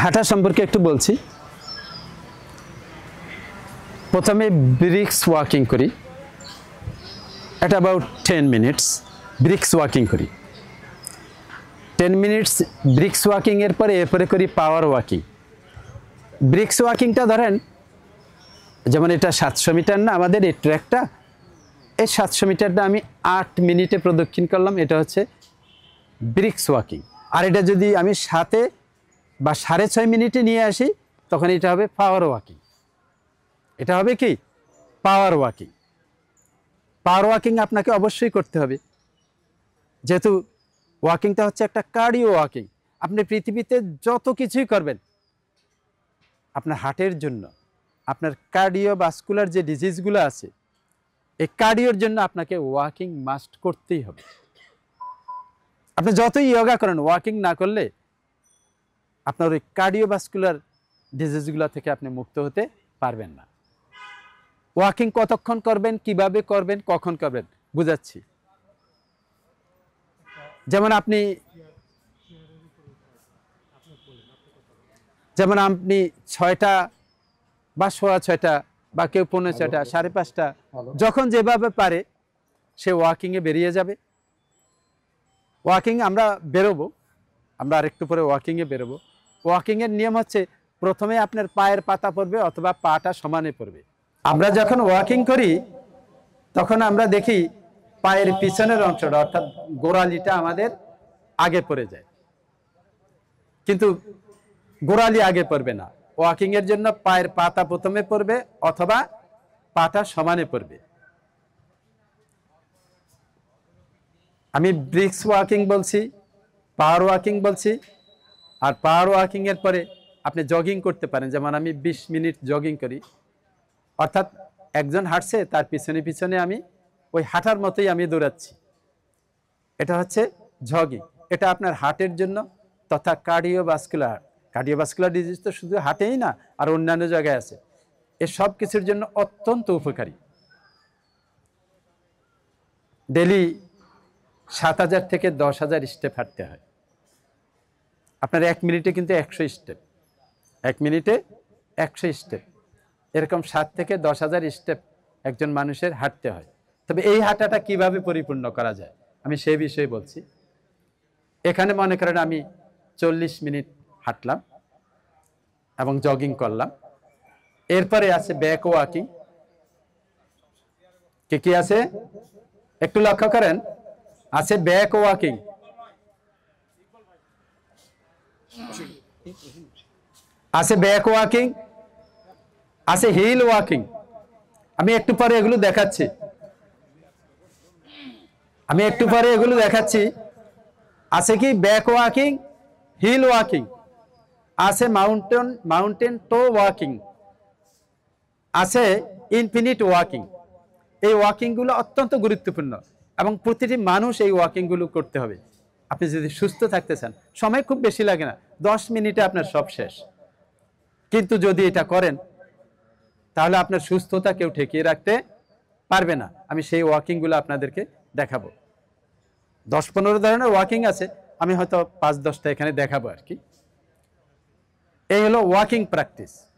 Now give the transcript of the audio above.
হাঁটা সম্পর্কে একটু বলছি। প্রথমে ব্রিক্স ওয়াকিং করি, এট অ্যাবাউট 10 মিনিটস ব্রিক্স ওয়াকিং করি। 10 মিনিটস ব্রিক্স ওয়াকিংয়ের পরে এরপরে করি পাওয়ার ওয়াকিং। ব্রিক্স ওয়াকিংটা ধরেন, যেমন এটা 700 মিটার না আমাদের এই ট্র্যাকটা, এই 700 মিটারটা আমি 8 মিনিটে প্রদক্ষিণ করলাম, এটা হচ্ছে ব্রিক্স ওয়াকিং। আর এটা যদি আমি 7 বা 6.5 মিনিটে নিয়ে আসি, তখন এটা হবে পাওয়ার ওয়াকিং। এটা হবে কি পাওয়ার ওয়াকিং। পাওয়ার ওয়াকিং আপনাকে অবশ্যই করতে হবে, যেহেতু ওয়াকিংটা হচ্ছে একটা কার্ডিও ওয়াকিং। আপনি পৃথিবীতে যত কিছুই করবেন আপনার হার্টের জন্য, আপনার কার্ডিওভাস্কুলার যে ডিজিজগুলো আছে, এই কার্ডিওর জন্য আপনাকে ওয়াকিং মাস্ট করতেই হবে। আপনি যতই ইয়োগা করেন, ওয়াকিং না করলে আপনার ওই কার্ডিওভাস্কুলার ডিজিজগুলো থেকে আপনি মুক্ত হতে পারবেন না। ওয়াকিং কতক্ষণ করবেন, কিভাবে করবেন, কখন করবেন বুঝাচ্ছি। যেমন আপনি 6টা বা 6:15 বা কেউ 4:45, 5:30, যখন যেভাবে পারে সে ওয়াকিংয়ে বেরিয়ে যাবে। ওয়াকিংয়ে আমরা বেরোবো, আমরা আরেকটু পরে ওয়াকিংয়ে বেরোবো। ওয়াকিংয়ের নিয়ম হচ্ছে, প্রথমে আপনার পায়ের পাতা পড়বে অথবা পাটা সমানে পড়বে। আমরা যখন ওয়াকিং করি তখন আমরা দেখি পায়ের পিছনের অংশটা অর্থাৎ গোড়ালিটা আমাদের আগে পড়ে যায়, কিন্তু গোড়ালি আগে পড়বে না। ওয়াকিং এর জন্য পায়ের পাতা প্রথমে পড়বে অথবা পাটা সমানে পড়বে। আমি ব্রিক্স ওয়াকিং বলছি, পাওয়ার ওয়াকিং বলছি। আর পাওয়ার ওয়াকিং এর পরে আপনি জগিং করতে পারেন, যেমন আমি 20 মিনিট জগিং করি, অর্থাৎ একজন হাঁটছে তার পিছনে পিছনে আমি ওই হাঁটার মতোই আমি দৌড়াচ্ছি। এটা হচ্ছে জগিং। এটা আপনার হার্টের জন্য তথা কার্ডিওভাস্কুলার ডিজিজ তো শুধু হার্টেই না, আর অন্যান্য জায়গায় আছে, এর সব কিছুর জন্য অত্যন্ত উপকারী। ডেলি 7,000 থেকে 10,000 স্টেপ হাঁটতে হয়। আপনার 1 মিনিটে কিন্তু 100 স্টেপ, 1 মিনিটে 100 স্টেপ, এরকম 7 থেকে 10,000 স্টেপ একজন মানুষের হাঁটতে হয়। তবে এই হাঁটাটা কিভাবে পরিপূর্ণ করা যায় আমি সেই বিষয়ে বলছি। এখানে মনে করেন আমি 40 মিনিট হাঁটলাম এবং জগিং করলাম। এরপরে আছে ব্যাক ওয়াকিং। কি আছে একটু লক্ষ্য করেন, আছে ব্যাক ওয়াকিং, আছে ব্যাক ওয়াকিং, আছে হিল ওয়াকিং। আমি একটু পরে এগুলো দেখাচ্ছি, আছে কি ব্যাক ওয়াকিং, হিল ওয়াকিং, আছে মাউন্টেন টো ওয়াকিং, আছে ইনফিনিট ওয়াকিং। এই ওয়াকিংগুলো অত্যন্ত গুরুত্বপূর্ণ এবং প্রতিটি মানুষ এই ওয়াকিংগুলো করতে হবে। আপনি যদি সুস্থ থাকতে চান, সময় খুব বেশি লাগে না, 10 মিনিটে আপনার সব শেষ। কিন্তু যদি এটা করেন তাহলে আপনার সুস্থতা কেউ ঠেকিয়ে রাখতে পারবে না। আমি সেই ওয়াকিংগুলো আপনাদেরকে দেখাবো। 10-15 ধরনের ওয়াকিং আছে, আমি হয়তো 5-10টা এখানে দেখাবো আর কি। এই হলো ওয়াকিং প্র্যাকটিস।